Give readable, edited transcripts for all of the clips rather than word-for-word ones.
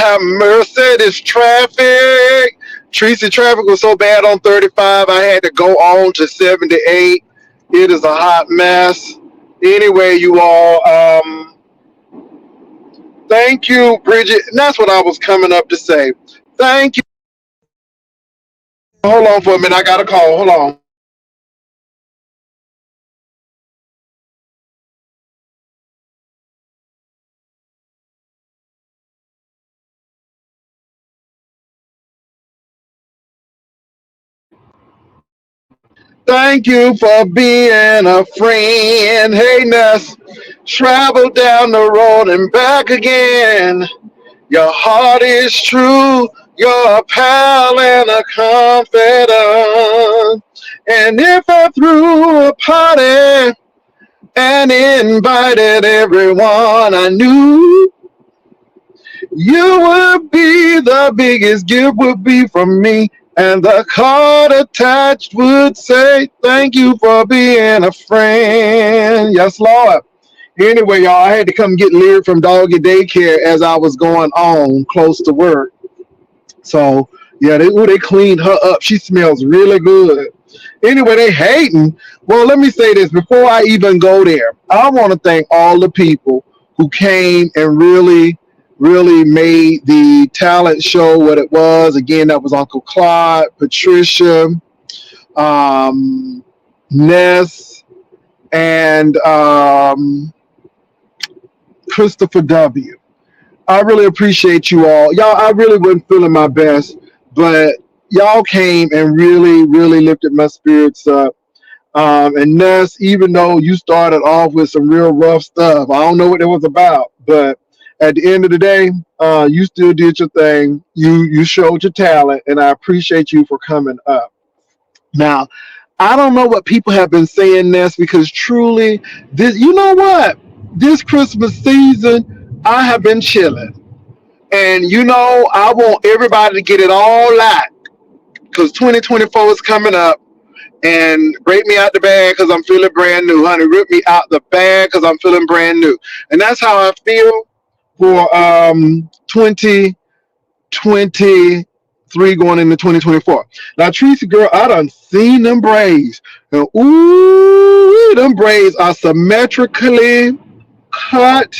have mercy, this traffic. Tracy, traffic was so bad on 35, I had to go on to 78. It is a hot mess. Anyway, you all, thank you, Bridget. And that's what I was coming up to say. Thank you. Hold on for a minute. I got a call. Hold on. Thank you for being a friend. Hey, Ness. Travel down the road and back again. Your heart is true. You're a pal and a confidant. And if I threw a party and invited everyone I knew, you would be the biggest gift would be from me. And the card attached would say, thank you for being a friend. Yes, Lord. Anyway, y'all, I had to come get Lear from doggy daycare as I was going on close to work. So, yeah, they cleaned her up. She smells really good. Anyway, they hating. Well, let me say this. Before I even go there, I want to thank all the people who came and really made the talent show what it was. Again, that was Uncle Claude, Patricia, Ness, and Christopher W. I really appreciate you all. Y'all, I really wasn't feeling my best, but y'all came and really lifted my spirits up. And Ness, even though you started off with some real rough stuff, I don't know what it was about, but at the end of the day, you still did your thing. You showed your talent, and I appreciate you for coming up. Now, I don't know what people have been saying, Ness, because truly, this, you know what? This Christmas season, I have been chilling. And you know, I want everybody to get it all out because 2024 is coming up. And break me out the bag because I'm feeling brand new, honey. Rip me out the bag because I'm feeling brand new. And that's how I feel for 2023 going into 2024. Now, Tracy, girl, I done seen them braids. And ooh, them braids are symmetrically cut.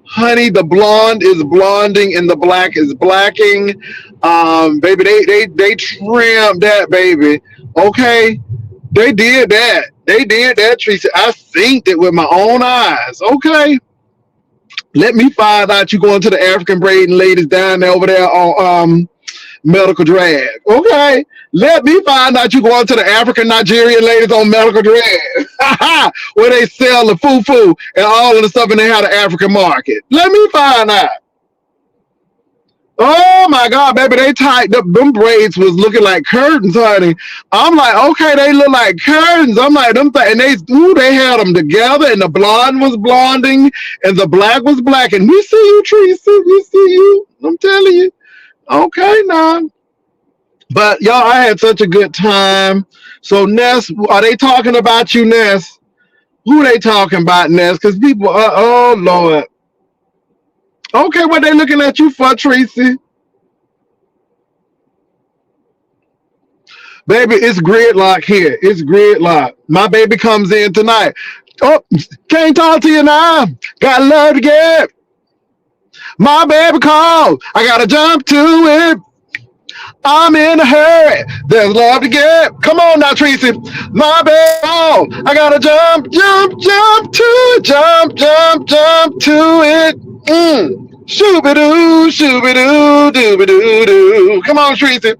Honey, the blonde is blonding and the black is blacking. Baby, they trimmed that, baby. Okay, they did that. They did that, Tracy. I seen it with my own eyes. Okay, let me find out you going to the African braiding ladies down there over there on Medical Drag. Okay, let me find out you going to the African Nigerian ladies on Medical Drag, where they sell the fufu and all of the stuff, and they have the African market. Let me find out. Oh my God, baby, they tied up. Them braids was looking like curtains, honey. I'm like, okay, they look like curtains. I'm like, and they had them together, and the blonde was blonding, and the black was black. And we see you, Tracy. We see you. I'm telling you. Okay, now. But y'all, I had such a good time. So Ness, are they talking about you, Ness? Who they talking about, Ness? Because people, oh Lord. Okay, what they looking at you for, Tracy? Baby, it's gridlock here. It's gridlock. My baby comes in tonight. Oh, can't talk to you now. Got love to get. My baby called. I gotta jump to it. I'm in a hurry. There's love to get. Come on now, Tracy. My baby called. I gotta jump to it. Jump to it. Shooby-doo, shooby-doo, dooby-doo-doo. Come on, Tracy.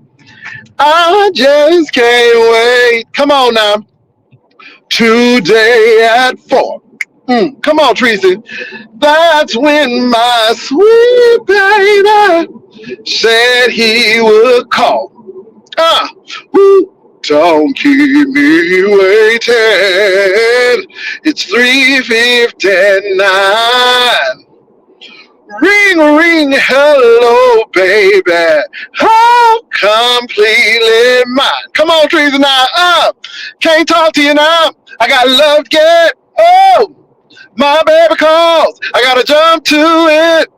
I just can't wait. Come on now. Today at 4. Come on, Tracy. That's when my sweet baby said he would call. Don't keep me waiting. It's 3:59. Ring, ring, hello, baby. I'm completely mine. Come on, Tracy, now. Can't talk to you now. I got love to get. Oh, my baby calls. I gotta jump to it.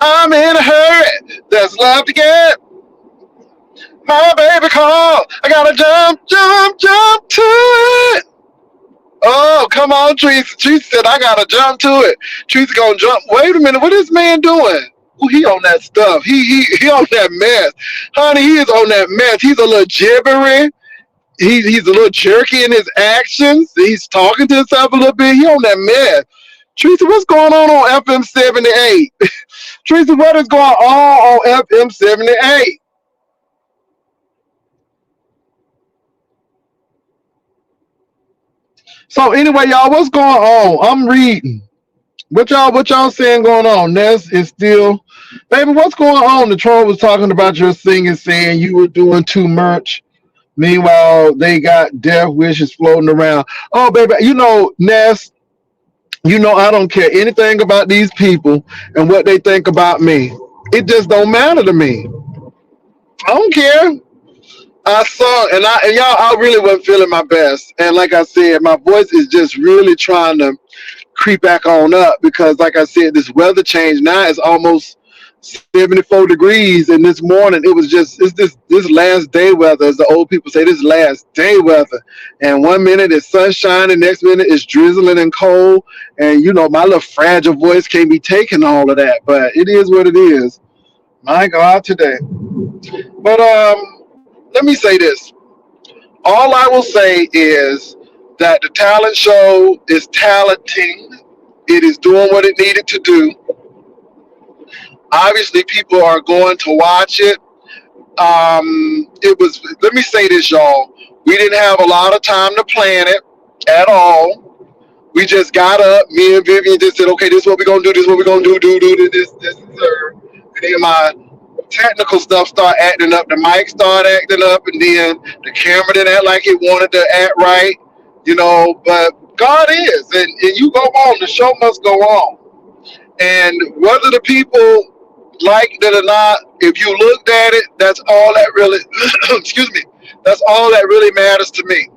I'm in a hurry. There's love to get. My baby call. I gotta jump, jump, jump to it. Oh, come on, Teresa. Teresa said, I gotta jump to it. Teresa gonna jump. Wait a minute, what is this man doing? Oh, he on that stuff. He on that mess. Honey, he is on that mess. He's a little gibbery. He's a little jerky in his actions. He's talking to himself a little bit. He on that mess. Teresa, what's going on FM 78? Teresa, what is going on FM 78? So anyway, y'all, what's going on? I'm reading. What y'all saying going on? Ness is still, baby. What's going on? The troll was talking about your singing, saying you were doing too much. Meanwhile, they got death wishes floating around. Oh, baby, Ness. I don't care anything about these people and what they think about me. It just don't matter to me. I don't care. I sung and y'all, I really wasn't feeling my best. And like I said, my voice is just really trying to creep back on up because, like I said, this weather change now is almost 74 degrees, and this morning it's this last day weather, as the old people say, this last day weather. And one minute it's sunshine, the next minute it's drizzling and cold. And my little fragile voice can't be taking all of that, but it is what it is. My God, today. But let me say this. All I will say is that the talent show is talenting. It is doing what it needed to do. Obviously, people are going to watch it. Let me say this, y'all. We didn't have a lot of time to plan it at all. We just got up. Me and Vivian just said, okay, this is what we're going to do. This is what we're going to do this, sir. And then my technical stuff start acting up. The mic started acting up, and then the camera didn't act like it wanted to act right. But God is, and you go on. The show must go on. And whether the people liked it or not, if you looked at it, that's all that really, excuse me, that's all that really matters to me.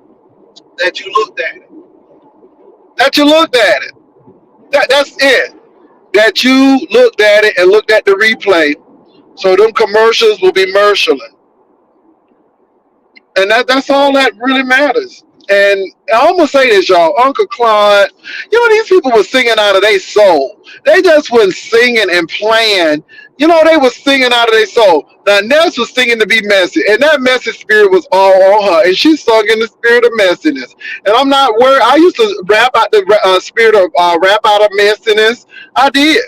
That you looked at it. That you looked at it. That's it. That you looked at it and looked at the replay. So them commercials will be merciless. And that's all that really matters. And I'm gonna say this, y'all. Uncle Claude, these people were singing out of their soul. They just wasn't singing and playing. They were singing out of their soul. Now Ness was singing to be messy, and that messy spirit was all on her, and she sung in the spirit of messiness. And I'm not worried. I used to rap out the spirit of rap out of messiness. I did.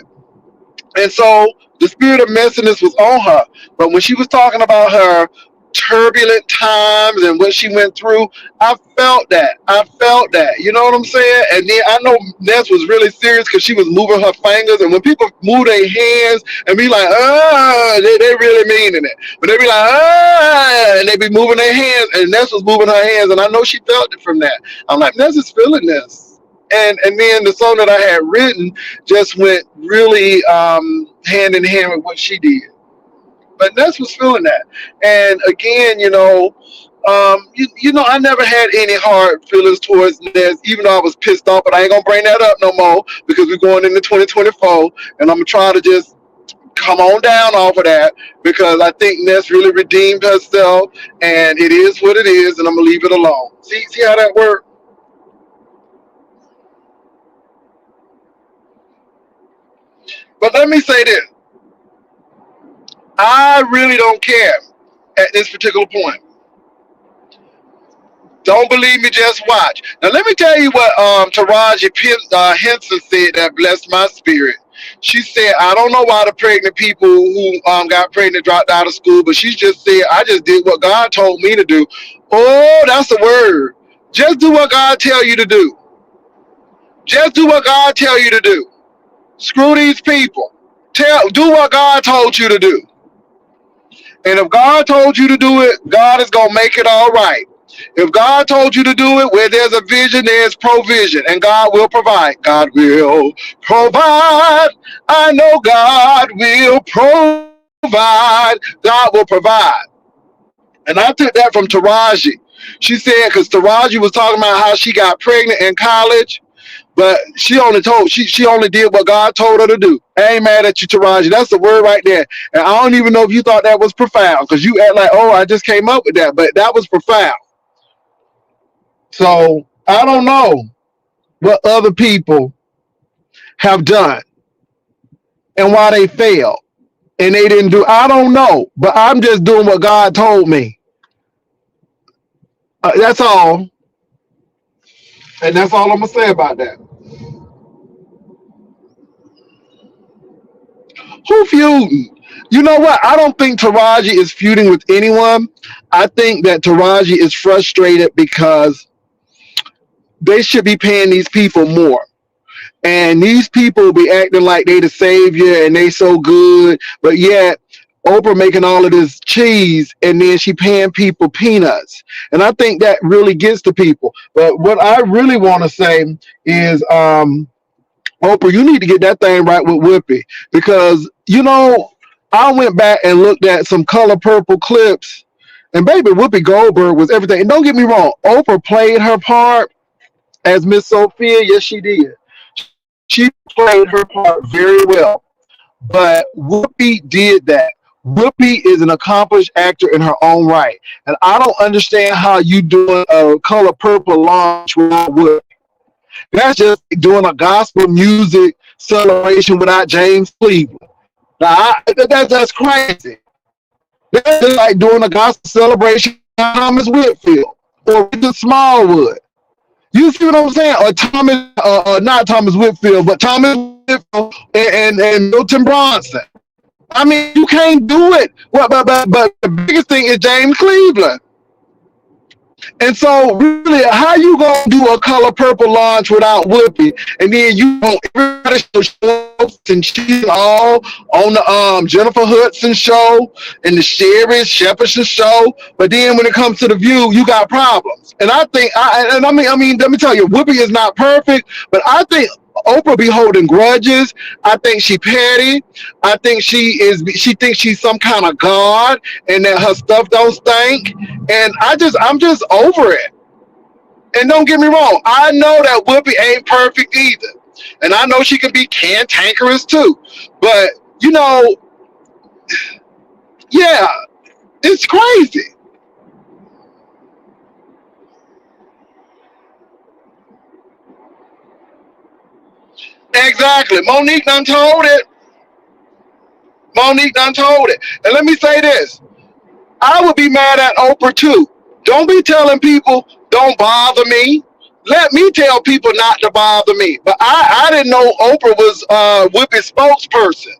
And so the spirit of messiness was on her. But when she was talking about her turbulent times and what she went through, I felt that. You know what I'm saying? And then I know Ness was really serious because she was moving her fingers. And when people move their hands and be like, they really meaning it. But they be like, and they be moving their hands. And Ness was moving her hands. And I know she felt it from that. I'm like, Ness is feeling this. And then the song that I had written just went really hand in hand with what she did. But Ness was feeling that. And again, I never had any hard feelings towards Ness, even though I was pissed off. But I ain't gonna bring that up no more because we're going into 2024, and I'm gonna try to just come on down off of that because I think Ness really redeemed herself, and it is what it is, and I'm gonna leave it alone. See how that works? But let me say this. I really don't care at this particular point. Don't believe me, just watch. Now, let me tell you what Taraji Henson said that blessed my spirit. She said, I don't know why the pregnant people who got pregnant dropped out of school, but she just said, I just did what God told me to do. Oh, that's a word. Just do what God tell you to do. Just do what God tell you to do. Screw these people. Do what God told you to do. And if God told you to do it, God is going to make it all right. If God told you to do it, where there's a vision, there's provision. And God will provide. God will provide. I know God will provide. God will provide. And I took that from Taraji. She said, because Taraji was talking about how she got pregnant in college. But she only did what God told her to do. I ain't mad at you, Taraji. That's the word right there. And I don't even know if you thought that was profound, because you act like, oh, I just came up with that. But that was profound. So I don't know what other people have done and why they failed and they didn't do. I don't know, but I'm just doing what God told me. That's all. And that's all I'm gonna say about that. Who feuding? You know what? I don't think Taraji is feuding with anyone. I think that Taraji is frustrated because they should be paying these people more. And these people be acting like they the savior and they so good, but yet Oprah making all of this cheese and then she paying people peanuts. And I think that really gets to people. But what I really want to say is, Oprah, you need to get that thing right with Whoopi, because I went back and looked at some Color Purple clips, and baby, Whoopi Goldberg was everything. And don't get me wrong, Oprah played her part as Miss Sophia. Yes, she did. She played her part very well, but Whoopi did that. Whoopi is an accomplished actor in her own right, and I don't understand how you doing a Color Purple launch without Whoopi. That's just doing a gospel music celebration without James Cleveland. Now, that's crazy. That's just like doing a gospel celebration without Thomas Whitfield or Richard Smallwood. You see what I'm saying? Or Thomas, not Thomas Whitfield, but Thomas Whitfield and Milton Bronson. I mean, you can't do it. But the biggest thing is James Cleveland. And so, really, how you gonna do a Color Purple launch without Whoopi, and then you want everybody show and she's all on the Jennifer Hudson show and the Sherry Shepherdson show, but then when it comes to the View, you got problems. And I think, I mean, let me tell you, Whoopi is not perfect, but I think Oprah be holding grudges. I think she petty. I think she thinks she's some kind of god and that her stuff don't stink. And I'm just over it. And don't get me wrong, I know that Whoopi ain't perfect either. And I know she can be cantankerous too. But, yeah, it's crazy. Exactly. Monique done told it. Monique done told it. And let me say this. I would be mad at Oprah too. Don't be telling people don't bother me. Let me tell people not to bother me. But I didn't know Oprah was Whoopi's spokesperson.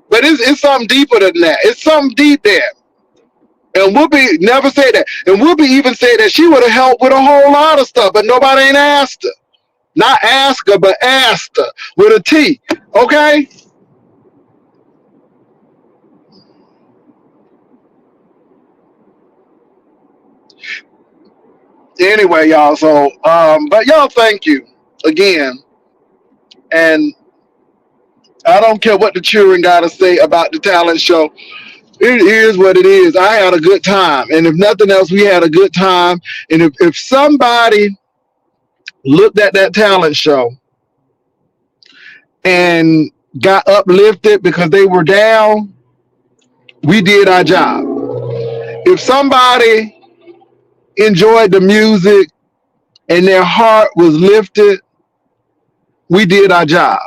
But it's something deeper than that. It's something deep there. And Whoopi never said that. And Whoopi even said that she would have helped with a whole lot of stuff, but nobody ain't asked her. Not ask her, but asked her with a T. Okay? Anyway, y'all, so but y'all, thank you again. And I don't care what the children gotta say about the talent show. It is what it is. I had a good time. And if nothing else, we had a good time. And if somebody looked at that talent show and got uplifted because they were down, we did our job. If somebody enjoyed the music and their heart was lifted, we did our job.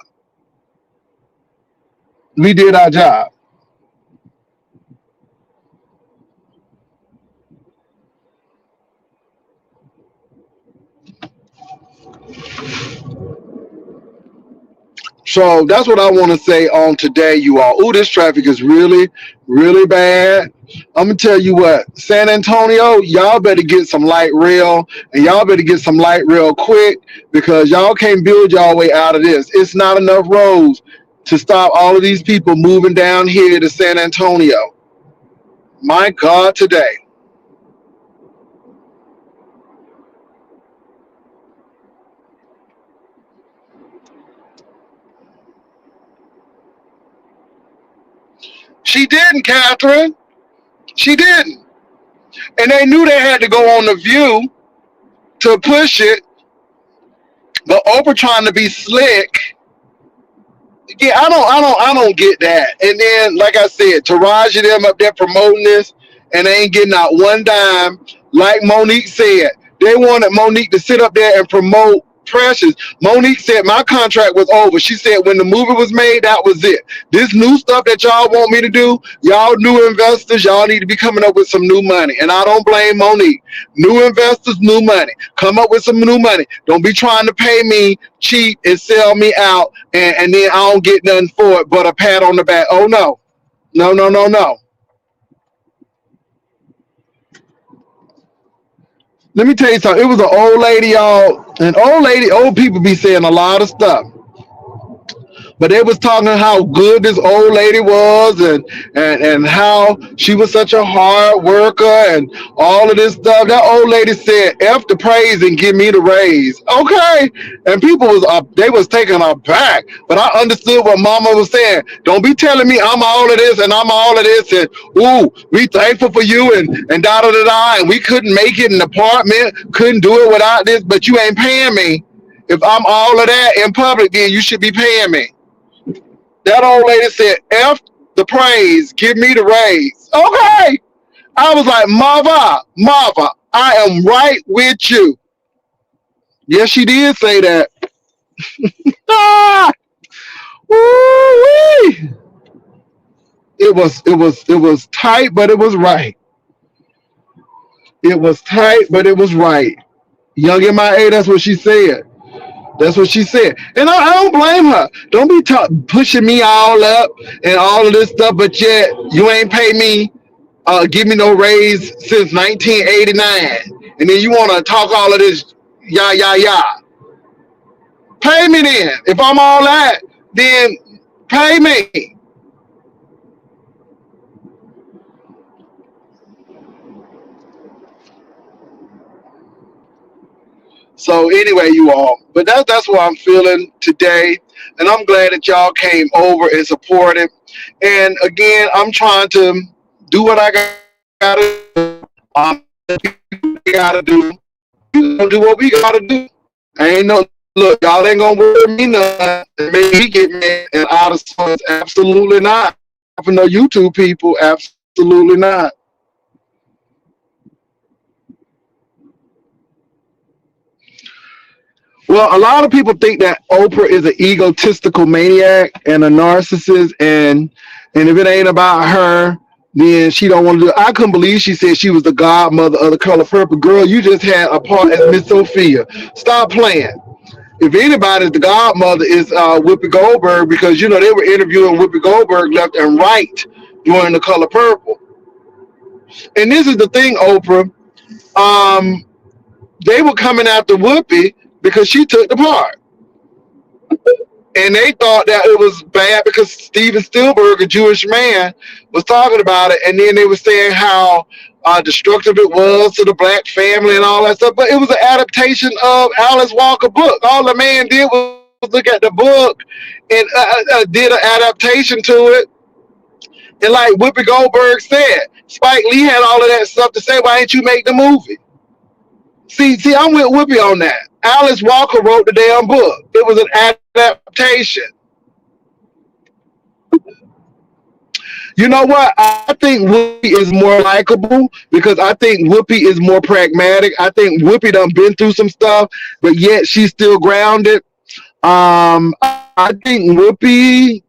We did our job. So that's what I want to say on today, you all. Ooh, this traffic is really, really bad. I'm gonna tell you what, San Antonio, y'all better get some light rail, and y'all better get some light rail quick, because y'all can't build y'all way out of this. It's not enough roads to stop all of these people moving down here to San Antonio. My God, today. She didn't, Catherine. She didn't. And they knew they had to go on the View to push it. But Oprah trying to be slick. Yeah, I don't get that. And then, like I said, Taraji them up there promoting this, and they ain't getting out one dime. Like Monique said, they wanted Monique to sit up there and promote Precious. Monique said my contract was over. She said when the movie was made, that was it. This new stuff that y'all want me to do, y'all new investors, y'all need to be coming up with some new money. And I don't blame Monique. New investors, new money. Come up with some new money. Don't be trying to pay me cheap and sell me out, and then I don't get nothing for it but a pat on the back. Oh no. No, no, no, no. Let me tell you something. It was an old lady, y'all. And old people be saying a lot of stuff. But they was talking how good this old lady was, and how she was such a hard worker and all of this stuff. That old lady said, F the praise and give me the raise. Okay. And people was up, they was taking her back. But I understood what mama was saying. Don't be telling me I'm all of this and I'm all of this, and ooh, we thankful for you, and da da da da, and we couldn't make it in the apartment, couldn't do it without this, but you ain't paying me. If I'm all of that in public, then you should be paying me. That old lady said, F the praise, give me the raise. Okay. I was like, Mava, I am right with you. Yes, she did say that. Ah, woo-wee. It was tight, but it was right. It was tight, but it was right. Young MIA, that's what she said. That's what she said. And I don't blame her. Don't be pushing me all up and all of this stuff, but yet you ain't pay me, give me no raise since 1989. And then you want to talk all of this, yah, yah, yah. Pay me then. If I'm all that, then pay me. So anyway, you all, but that's what I'm feeling today, and I'm glad that y'all came over and supported. And again, I'm trying to do what I gotta gotta do. Do what we gotta do. Ain't no look, y'all ain't gonna worry me none and make me get mad and out of sorts. Absolutely not. For no YouTube people, absolutely not. Well, a lot of people think that Oprah is an egotistical maniac and a narcissist, and if it ain't about her, then she don't want to do it. I couldn't believe she said she was the godmother of the color purple. Girl, you just had a part as Miss Sophia. Stop playing. If anybody's the godmother is Whoopi Goldberg, because you know they were interviewing Whoopi Goldberg left and right during the color purple. And this is the thing, Oprah. Um, they were coming after Whoopi because she took the part. And they thought that it was bad because Steven Spielberg, a Jewish man, was talking about it, and then they were saying how destructive it was to the black family and all that stuff. But it was an adaptation of Alice Walker book. All the man did was look at the book and did an adaptation to it. And like Whoopi Goldberg said, Spike Lee had all of that stuff to say. Why didn't you make the movie? See, I'm with Whoopi on that. Alice Walker wrote the damn book. It was an adaptation. You know what? I think Whoopi is more likable because I think Whoopi is more pragmatic. I think Whoopi done been through some stuff, but yet she's still grounded. I think Whoopi.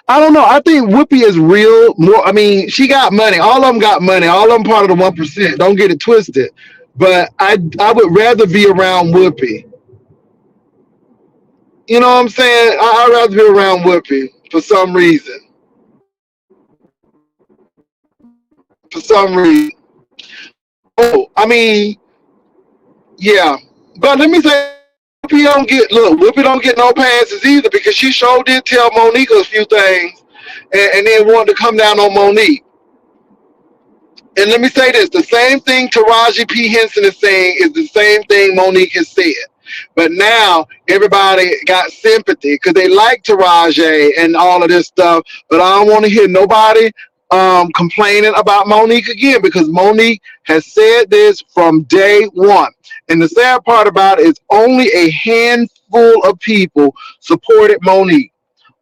I don't know. I think Whoopi is real. More. I mean, she got money. All of them got money. All of them part of the 1%. Don't get it twisted. But I would rather be around Whoopi. You know what I'm saying? I'd rather be around Whoopi for some reason. For some reason. Oh, I mean, yeah. But let me say, Whoopi don't get no passes either because she sure did tell Monique a few things, and then wanted to come down on Monique. And let me say this: the same thing Taraji P Henson is saying is the same thing Monique has said. But now everybody got sympathy because they like Taraji and all of this stuff. But I don't want to hear nobody complaining about Monique again because Monique has said this from day one. And the sad part about it is only a handful of people supported Monique.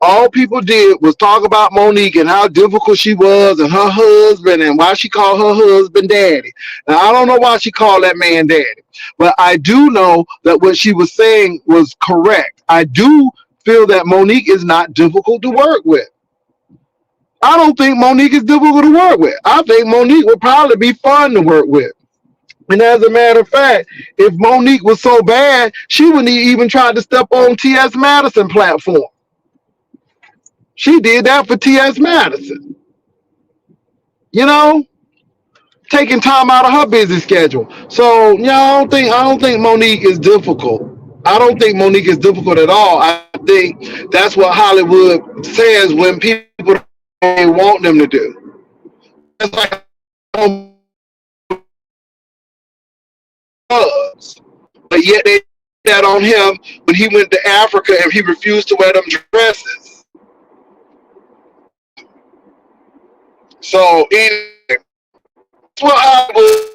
All people did was talk about Monique and how difficult she was and her husband and why she called her husband daddy. Now, I don't know why she called that man daddy, but I do know that what she was saying was correct. I do feel that Monique is not difficult to work with. I don't think Monique is difficult to work with. I think Monique would probably be fun to work with. And as a matter of fact, if Monique was so bad, she wouldn't even try to step on T.S. Madison platform. She did that for T.S. Madison, you know, taking time out of her busy schedule. So, I don't think Monique is difficult. I don't think Monique is difficult at all. I think that's what Hollywood says when people don't want them to do. It's like but yet they did that on him when he went to Africa and he refused to wear them dresses. So anyway, that's what Hollywood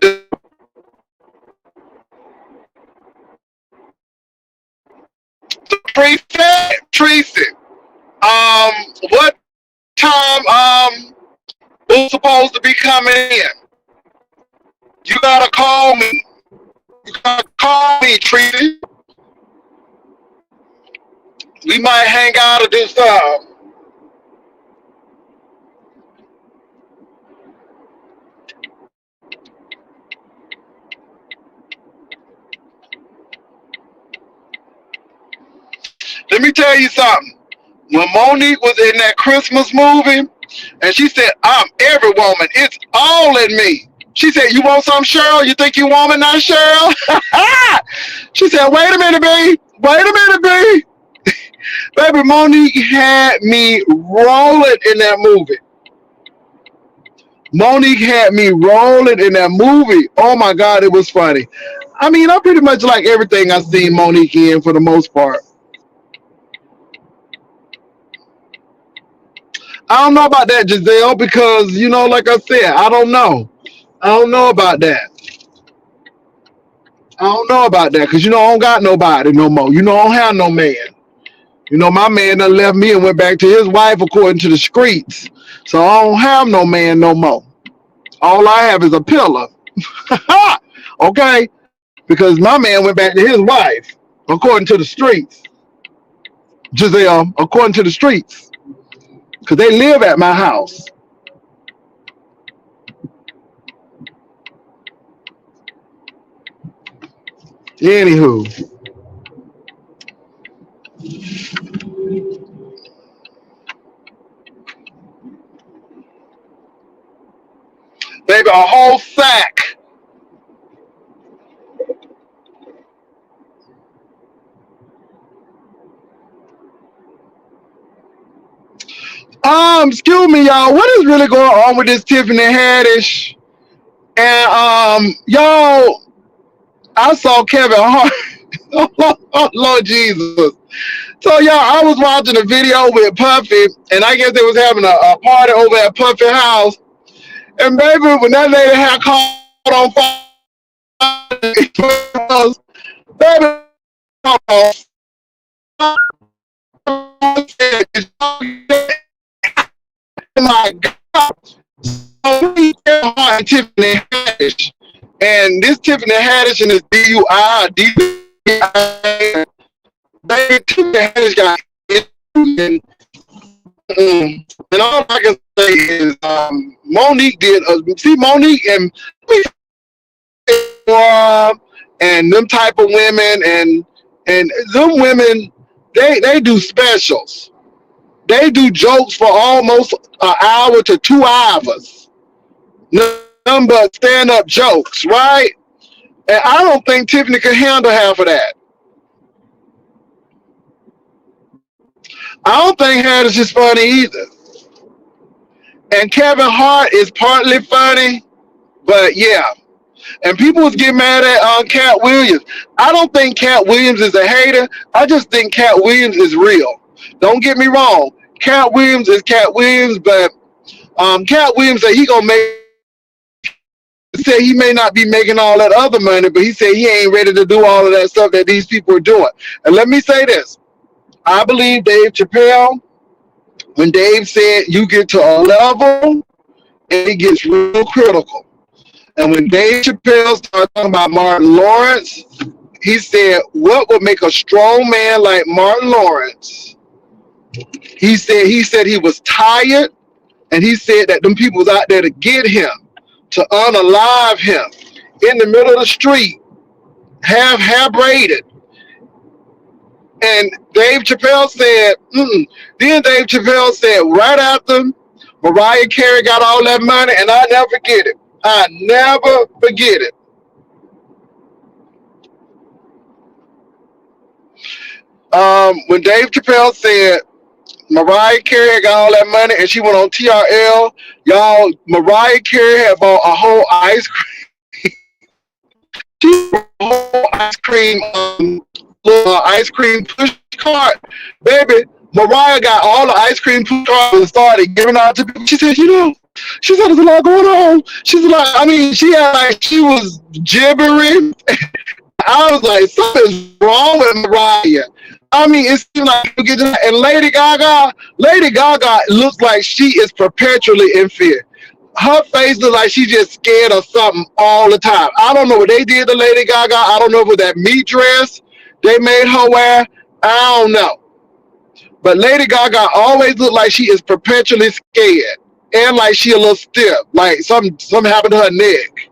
did. Tracy, what time was supposed to be coming in? You gotta call me. You gotta call me, Tracy. We might hang out or do something. Let me tell you something. When Monique was in that Christmas movie, and she said, I'm every woman. It's all in me. She said, you want some, Cheryl? You think you want me now, Cheryl? She said, wait a minute, B. Wait a minute, B. Baby, Monique had me rolling in that movie. Monique had me rolling in that movie. Oh, my God, it was funny. I mean, I pretty much like everything I've seen Monique in for the most part. I don't know about that, Giselle, because, like I said, I don't know. I don't know about that. I don't know about that because, I don't got nobody no more. I don't have no man. My man done left me and went back to his wife according to the streets. So I don't have no man no more. All I have is a pillar. Okay? Because my man went back to his wife according to the streets. Giselle, according to the streets. Because they live at my house. Anywho. Baby, a whole sack. Excuse me, y'all. What is really going on with this Tiffany Haddish? And y'all, I saw Kevin Hart. Oh, Lord Jesus. So y'all, I was watching a video with Puffy, and I guess they was having a party over at Puffy house. And baby, when that lady had caught on fire, baby, oh my God. So Tiffany Haddish. And this Tiffany Haddish and this DUI, baby, Tiffany Haddish got it. And all I can say is Monique did see Monique and them type of women and them women they do specials. They do jokes for almost an hour to 2 hours. Nothing but stand-up jokes, right? And I don't think Tiffany could handle half of that. I don't think Haddish is funny either. And Kevin Hart is partly funny, but yeah. And people was getting mad at Cat Williams. I don't think Cat Williams is a hater. I just think Cat Williams is real. Don't get me wrong. Cat Williams is Cat Williams, but Cat Williams said he gonna make said he may not be making all that other money, but he said he ain't ready to do all of that stuff that these people are doing. And let me say this. I believe Dave Chappelle, when Dave said you get to a level and it gets real critical. And when Dave Chappelle started talking about Martin Lawrence, he said, what would make a strong man like Martin Lawrence? He said he was tired, and he said that them people was out there to get him, to unalive him in the middle of the street, half braided. And Dave Chappelle said, mm-mm. Then Dave Chappelle said, right after Mariah Carey got all that money, and I never forget it. I never forget it. When Dave Chappelle said Mariah Carey got all that money and she went on TRL, y'all, Mariah Carey had bought a whole ice cream, little ice cream push cart. Baby, Mariah got all the ice cream push carts and started giving out to people. She said, she said there's a lot going on. She's like, I mean, she was gibbering. I was like, something's wrong with Mariah. I mean, it seems like you get that. And Lady Gaga looks like she is perpetually in fear. Her face looks like she's just scared of something all the time. I don't know what they did to Lady Gaga. I don't know if it was that meat dress they made her wear. I don't know. But Lady Gaga always looks like she is perpetually scared. And like she a little stiff. Like something happened to her neck.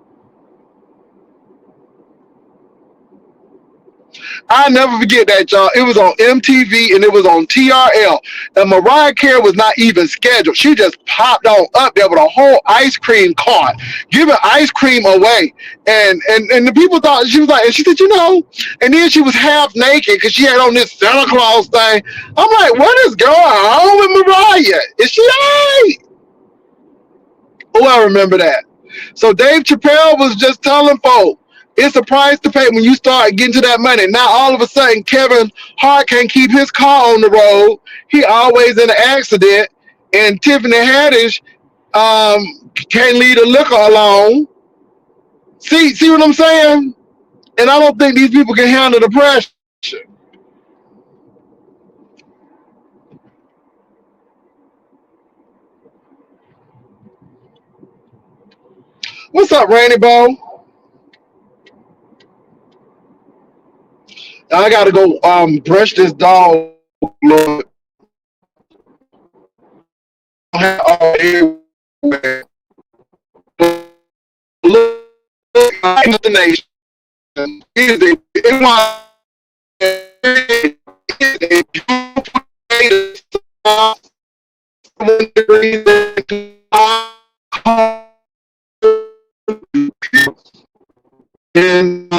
I never forget that, y'all. It was on MTV and it was on TRL. And Mariah Carey was not even scheduled. She just popped on up there with a whole ice cream cart, giving ice cream away. And the people thought she was like, and she said, and then she was half naked because she had on this Santa Claus thing. I'm like, what is going on with Mariah? Is she all right? Oh, I remember that. So Dave Chappelle was just telling folks, it's a price to pay when you start getting to that money. Now all of a sudden Kevin Hart can't keep his car on the road. He always in an accident. And Tiffany Haddish can't leave the liquor alone. See what I'm saying? And I don't think these people can handle the pressure. What's up, Randy Bo? I gotta go brush this dog. Lord. Look at the nation. Is and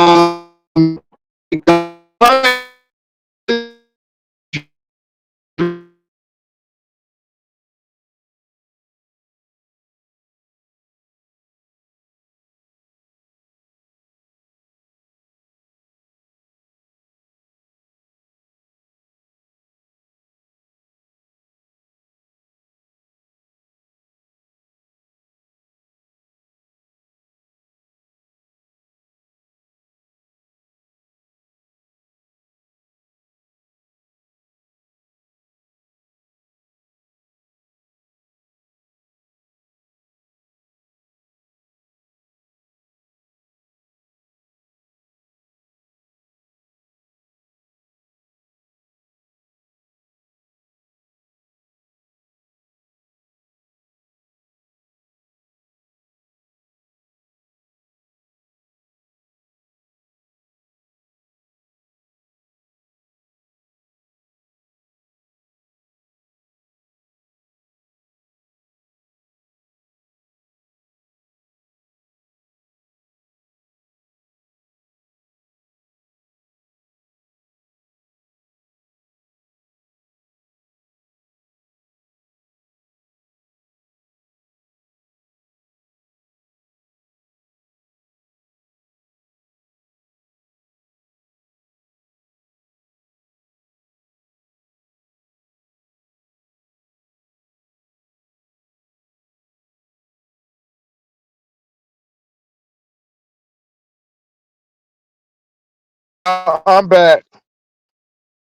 I'm back.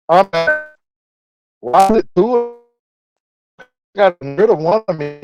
I'm back. Why is it two? Got rid of one of me.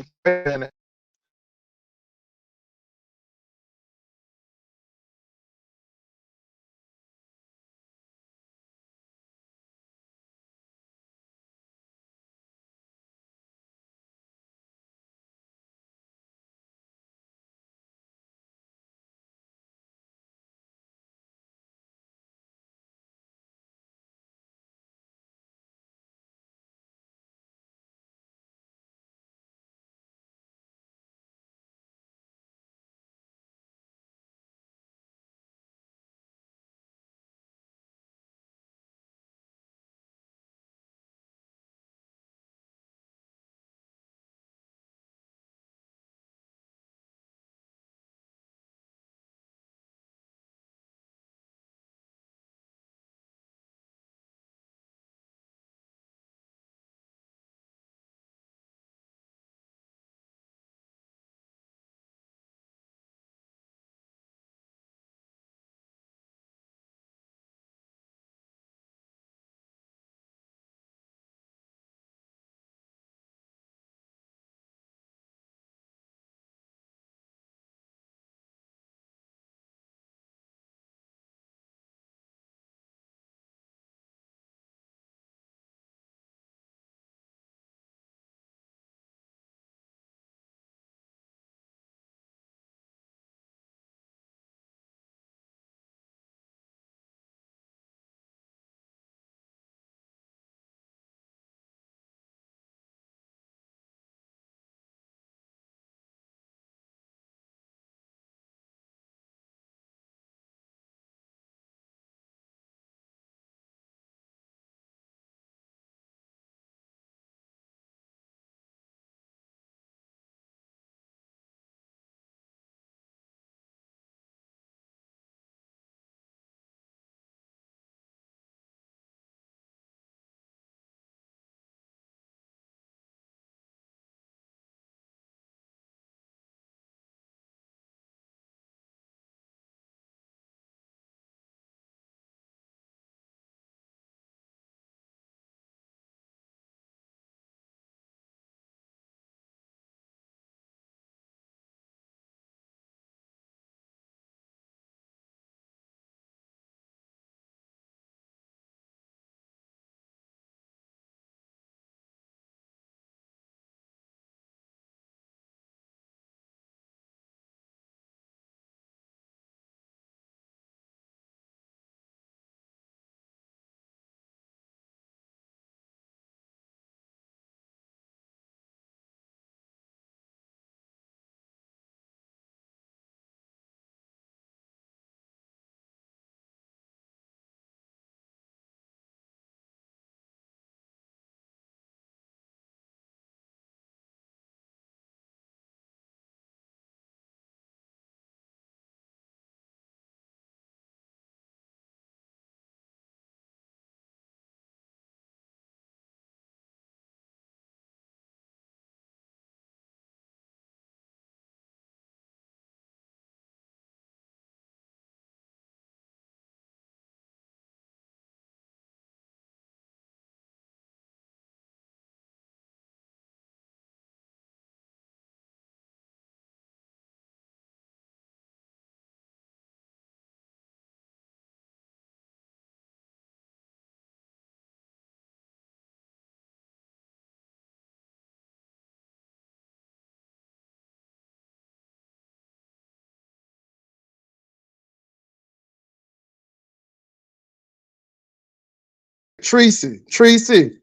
Tracy,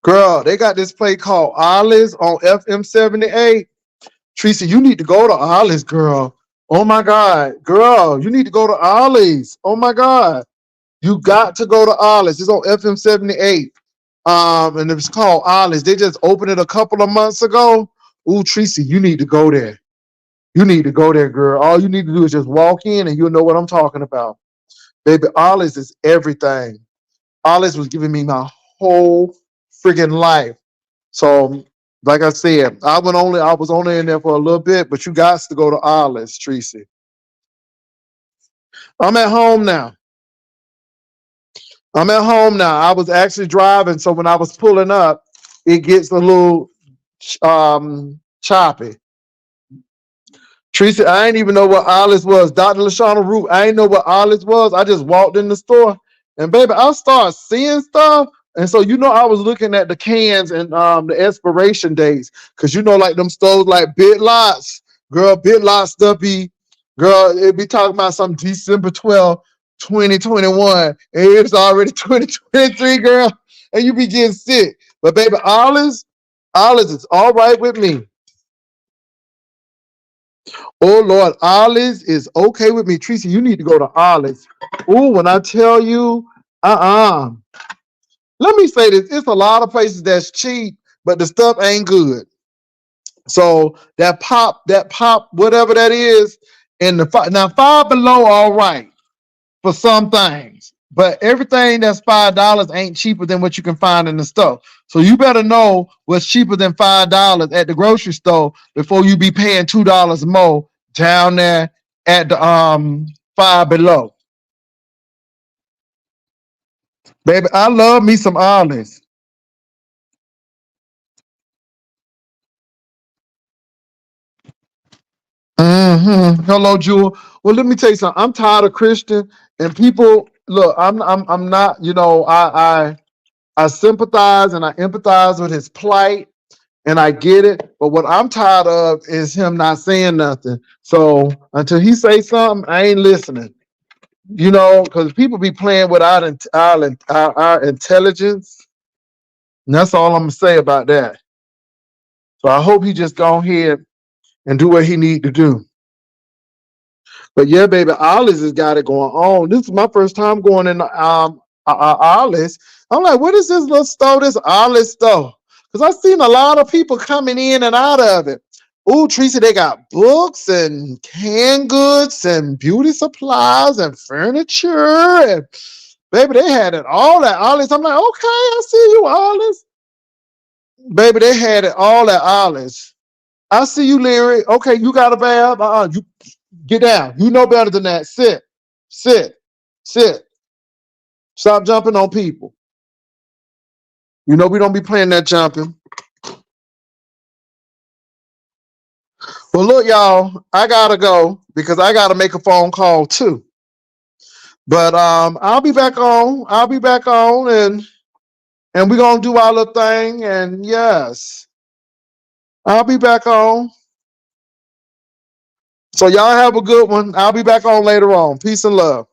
girl, they got this play called Olives on FM 78. Tracy, you need to go to Ollie's, girl. Oh my God, girl, you need to go to Ollie's. Oh my God, you got to go to Ollie's. It's on FM 78. And it's called Ollie's. They just opened it a couple of months ago. Ooh, Tracy, you need to go there. You need to go there, girl. All you need to do is just walk in and you'll know what I'm talking about. Baby, Ollie's is everything. Ollie's was giving me my whole friggin' life. So, like I said, I was only in there for a little bit, but you got to go to Ollie's, Tracy. I'm at home now. I'm at home now. I was actually driving, so when I was pulling up, it gets a little choppy. Teresa, I ain't even know what Alice was. Dr. Lashana Root, I ain't know what Alice was. I just walked in the store, and baby, I start seeing stuff. And so I was looking at the cans and the expiration dates, because like them stores like Big Lots, girl, Big Lots stuff be, girl, it be talking about some December 12th, 2021, and it's already 2023, girl, and you be getting sick. But baby, Alice is all right with me. Oh Lord, Ollie's is okay with me. Tracy, you need to go to Ollie's. Oh, when I tell you, let me say this: it's a lot of places that's cheap, but the stuff ain't good. So that pop, whatever that is, in the now Five Below, all right for some things, but everything that's $5 ain't cheaper than what you can find in the store. So you better know what's cheaper than $5 at the grocery store before you be paying $2 more down there at the Five Below. Baby, I love me some olives. Hello, Jewel. Well, let me tell you something. I'm tired of Christian and people. Look, I'm not. I sympathize and I empathize with his plight, and I get it. But what I'm tired of is him not saying nothing. So until he say something, I ain't listening. Because people be playing with our intelligence, and that's all I'm gonna say about that. So I hope he just go ahead and do what he need to do. But yeah, baby, Ollie's has got it going on. This is my first time going in Ollie's. I'm like, what is this little store? This Ollie's store? Because I've seen a lot of people coming in and out of it. Ooh, Teresa, they got books and canned goods and beauty supplies and furniture. And baby, they had it all at Ollie's. I'm like, okay, I see you, Ollie's. Baby, they had it all at Ollie's. I see you, Larry. Okay, you got a bath. You get down. You know better than that. Sit, sit, sit. Stop jumping on people. We don't be playing that jumping. Well, look, y'all, I gotta go because I gotta make a phone call too. But I'll be back on. I'll be back on, and we're gonna do our little thing. And yes, I'll be back on. So y'all have a good one. I'll be back on later on. Peace and love.